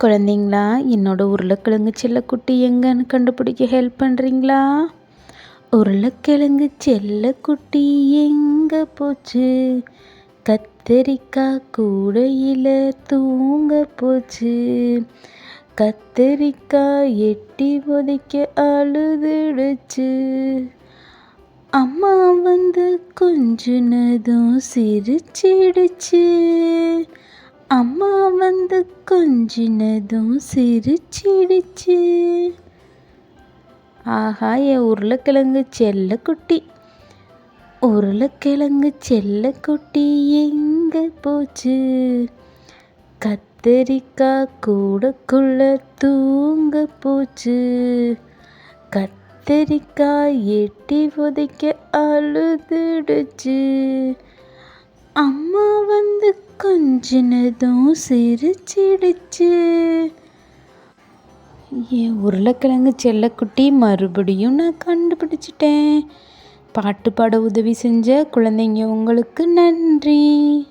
குழந்தைங்களா, என்னோட உருளைக்கிழங்கு செல்லக்குட்டி எங்கன்னு கண்டுபிடிக்க ஹெல்ப் பண்ணுறீங்களா? உருளைக்கிழங்கு செல்லக்குட்டி எங்கே போச்சு? கத்தரிக்காய் கூடையில் தூங்க போச்சு. கத்தரிக்காய் எட்டி உதைக்க அழுதுடுச்சு. அம்மா வந்து கொஞ்சினதும் சிரிச்சிடுச்சு. அம்மா வந்து கொஞ்சினதும் சிரிச்சிடுச்சு. ஆஹா, என் உருளைக்கிழங்கு செல்லக்குட்டி. உருளைக்கிழங்கு செல்லக்குட்டி எங்கே போச்சு? கத்தரிக்காய் கூடக்குள்ள தூங்க போச்சு. கத்தரிக்காய் எட்டி உதைக்க அழுதுடுச்சு. அம்மா வந்து கொஞ்சினதும் சிரிச்சிடுச்சு. என் உருளைக்கிழங்கு செல்லக்குட்டி மறுபடியும் நான் கண்டுபிடிச்சிட்டேன். பாட்டு பாட உதவி செஞ்ச குழந்தைங்க உங்களுக்கு நன்றி.